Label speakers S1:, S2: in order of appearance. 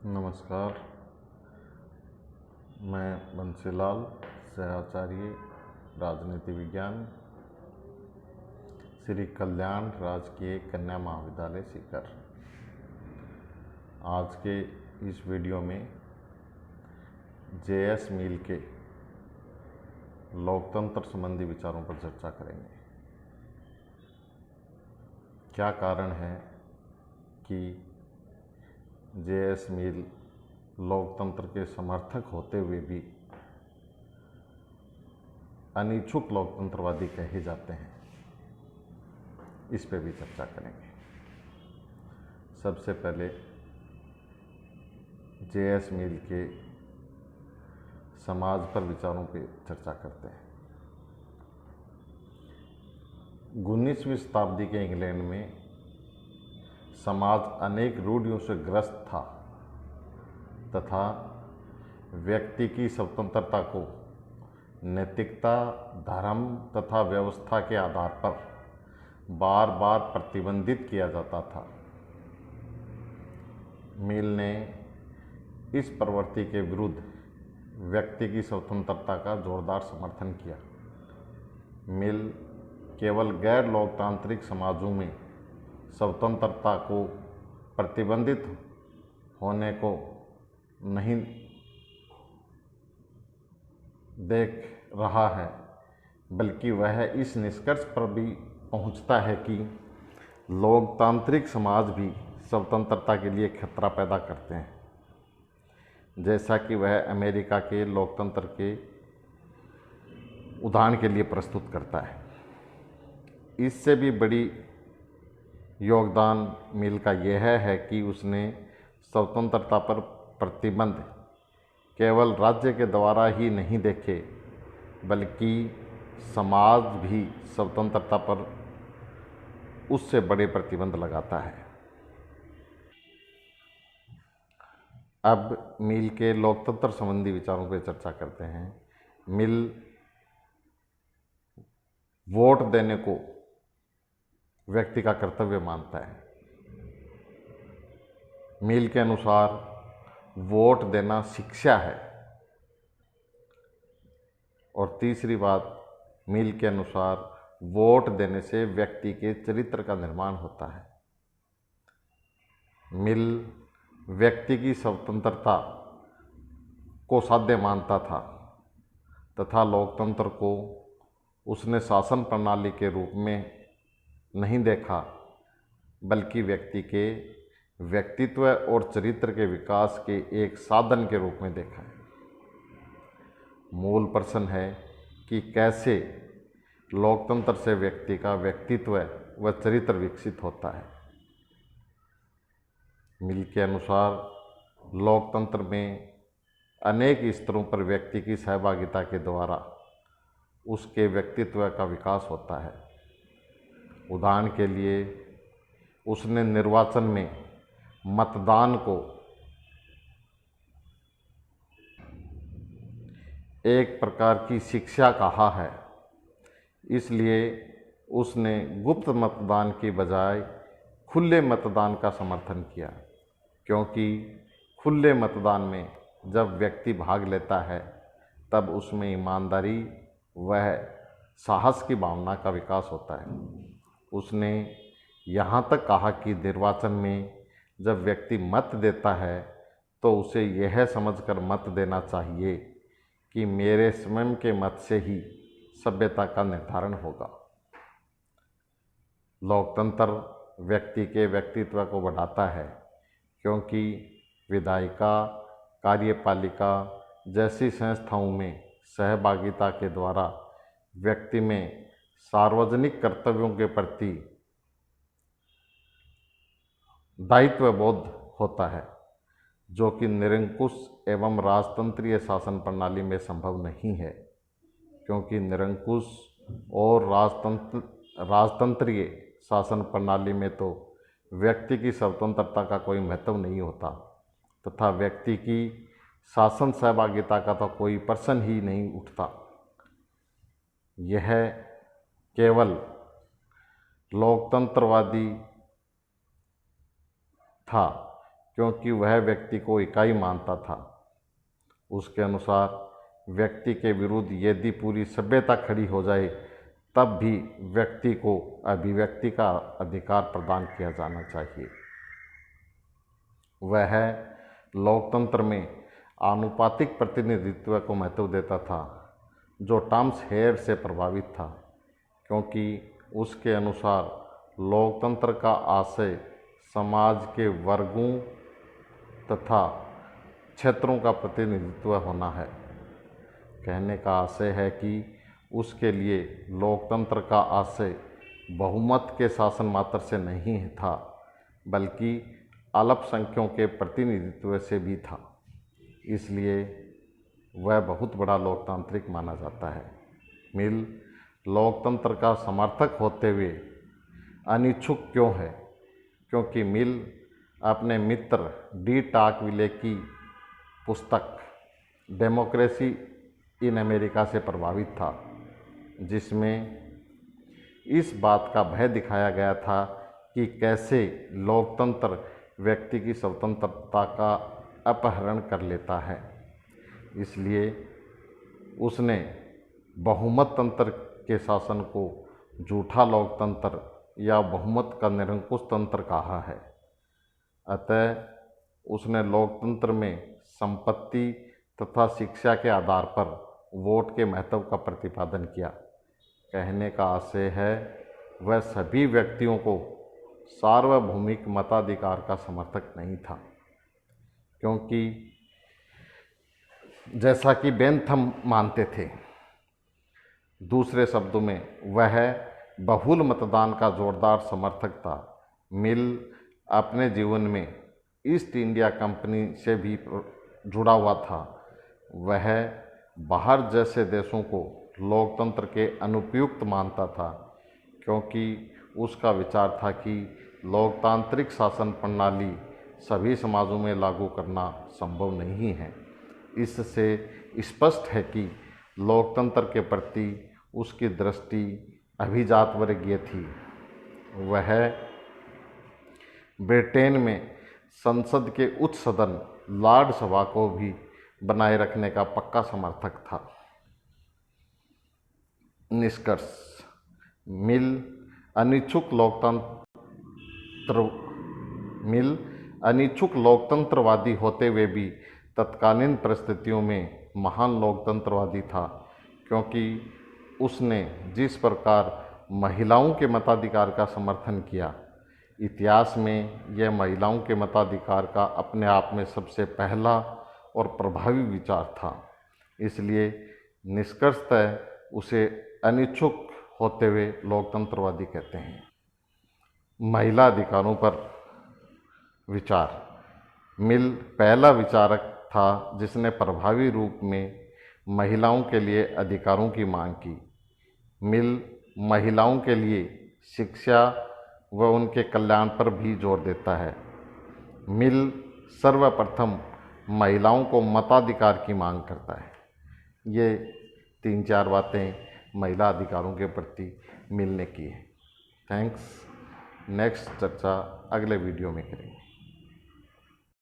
S1: नमस्कार। मैं बंसीलाल, सहआचार्य राजनीति विज्ञान, श्री कल्याण राजकीय कन्या महाविद्यालय सीकर। आज के इस वीडियो में जे.एस. मिल के लोकतंत्र संबंधी विचारों पर चर्चा करेंगे। क्या कारण है कि जे.एस. मिल लोकतंत्र के समर्थक होते हुए भी अनिच्छुक लोकतंत्रवादी कहे जाते हैं, इस पे भी चर्चा करेंगे। सबसे पहले जे.एस. मिल के समाज पर विचारों पे चर्चा करते हैं। 19वीं शताब्दी के इंग्लैंड में समाज अनेक रूढ़ियों से ग्रस्त था तथा व्यक्ति की स्वतंत्रता को नैतिकता, धर्म तथा व्यवस्था के आधार पर बार बार प्रतिबंधित किया जाता था। मिल ने इस प्रवृत्ति के विरुद्ध व्यक्ति की स्वतंत्रता का जोरदार समर्थन किया। मिल केवल गैर लोकतांत्रिक समाजों में स्वतंत्रता को प्रतिबंधित होने को नहीं देख रहा है, बल्कि वह इस निष्कर्ष पर भी पहुंचता है कि लोकतांत्रिक समाज भी स्वतंत्रता के लिए खतरा पैदा करते हैं, जैसा कि वह अमेरिका के लोकतंत्र के उदाहरण के लिए प्रस्तुत करता है। इससे भी बड़ी योगदान मिल का यह है कि उसने स्वतंत्रता पर प्रतिबंध केवल राज्य के द्वारा ही नहीं देखे, बल्कि समाज भी स्वतंत्रता पर उससे बड़े प्रतिबंध लगाता है। अब मिल के लोकतंत्र संबंधी विचारों पर चर्चा करते हैं। मिल वोट देने को व्यक्ति का कर्तव्य मानता है। मिल के अनुसार वोट देना शिक्षा है। और तीसरी बात, मिल के अनुसार वोट देने से व्यक्ति के चरित्र का निर्माण होता है। मिल व्यक्ति की स्वतंत्रता को साध्य मानता था तथा लोकतंत्र को उसने शासन प्रणाली के रूप में नहीं देखा, बल्कि व्यक्ति के व्यक्तित्व और चरित्र के विकास के एक साधन के रूप में देखा है। मूल प्रश्न है कि कैसे लोकतंत्र से व्यक्ति का व्यक्तित्व व चरित्र विकसित होता है। मिल के अनुसार लोकतंत्र में अनेक स्तरों पर व्यक्ति की सहभागिता के द्वारा उसके व्यक्तित्व का विकास होता है। उदाहरण के लिए उसने निर्वाचन में मतदान को एक प्रकार की शिक्षा कहा है, इसलिए उसने गुप्त मतदान की बजाय खुले मतदान का समर्थन किया, क्योंकि खुले मतदान में जब व्यक्ति भाग लेता है तब उसमें ईमानदारी व साहस की भावना का विकास होता है। उसने यहाँ तक कहा कि निर्वाचन में जब व्यक्ति मत देता है तो उसे यह समझकर मत देना चाहिए कि मेरे स्वयं के मत से ही सभ्यता का निर्धारण होगा। लोकतंत्र व्यक्ति के व्यक्तित्व को बढ़ाता है, क्योंकि विधायिका, कार्यपालिका जैसी संस्थाओं में सहभागिता के द्वारा व्यक्ति में सार्वजनिक कर्तव्यों के प्रति दायित्व बोध होता है, जो कि निरंकुश एवं राजतंत्रीय शासन प्रणाली में संभव नहीं है, क्योंकि निरंकुश और राजतंत्रीय शासन प्रणाली में तो व्यक्ति की स्वतंत्रता का कोई महत्व नहीं होता तथा व्यक्ति की शासन सहभागिता का तो कोई प्रश्न ही नहीं उठता। यह केवल लोकतंत्रवादी था क्योंकि वह व्यक्ति को इकाई मानता था। उसके अनुसार व्यक्ति के विरुद्ध यदि पूरी सभ्यता खड़ी हो जाए तब भी व्यक्ति को अभिव्यक्ति का अधिकार प्रदान किया जाना चाहिए। वह लोकतंत्र में आनुपातिक प्रतिनिधित्व को महत्व देता था, जो टॉमस हेयर से प्रभावित था, क्योंकि उसके अनुसार लोकतंत्र का आशय समाज के वर्गों तथा क्षेत्रों का प्रतिनिधित्व होना है। कहने का आशय है कि उसके लिए लोकतंत्र का आशय बहुमत के शासन मात्र से नहीं था, बल्कि अल्पसंख्यों के प्रतिनिधित्व से भी था। इसलिए वह बहुत बड़ा लोकतांत्रिक माना जाता है। मिल लोकतंत्र का समर्थक होते हुए अनिच्छुक क्यों है? क्योंकि मिल अपने मित्र डी टाकविले की पुस्तक डेमोक्रेसी इन अमेरिका से प्रभावित था, जिसमें इस बात का भय दिखाया गया था कि कैसे लोकतंत्र व्यक्ति की स्वतंत्रता का अपहरण कर लेता है। इसलिए उसने बहुमत तंत्र के शासन को झूठा लोकतंत्र या बहुमत का निरंकुश तंत्र कहा है। अतः उसने लोकतंत्र में संपत्ति तथा शिक्षा के आधार पर वोट के महत्व का प्रतिपादन किया। कहने का आशय है वह सभी व्यक्तियों को सार्वभौमिक मताधिकार का समर्थक नहीं था, क्योंकि जैसा कि बेंथम मानते थे। दूसरे शब्दों में वह बहुल मतदान का जोरदार समर्थक था। मिल अपने जीवन में ईस्ट इंडिया कंपनी से भी जुड़ा हुआ था। वह बाहर जैसे देशों को लोकतंत्र के अनुपयुक्त मानता था, क्योंकि उसका विचार था कि लोकतांत्रिक शासन प्रणाली सभी समाजों में लागू करना संभव नहीं है। इससे स्पष्ट है कि लोकतंत्र के प्रति उसकी दृष्टि अभिजात वर्गीय थी। वह ब्रिटेन में संसद के उच्च सदन लॉर्ड सभा को भी बनाए रखने का पक्का समर्थक था। निष्कर्ष: मिल अनिच्छुक लोकतंत्रवादी होते हुए भी तत्कालीन परिस्थितियों में महान लोकतंत्रवादी था, क्योंकि उसने जिस प्रकार महिलाओं के मताधिकार का समर्थन किया, इतिहास में यह महिलाओं के मताधिकार का अपने आप में सबसे पहला और प्रभावी विचार था। इसलिए निष्कर्षतः उसे अनिच्छुक होते हुए लोकतंत्रवादी कहते हैं। महिला अधिकारों पर विचार: मिल पहला विचारक था जिसने प्रभावी रूप में महिलाओं के लिए अधिकारों की मांग की। मिल महिलाओं के लिए शिक्षा व उनके कल्याण पर भी जोर देता है। मिल सर्वप्रथम महिलाओं को मताधिकार की मांग करता है। ये 3-4 बातें महिला अधिकारों के प्रति मिल ने की है। थैंक्स। नेक्स्ट चर्चा अगले वीडियो में करेंगे।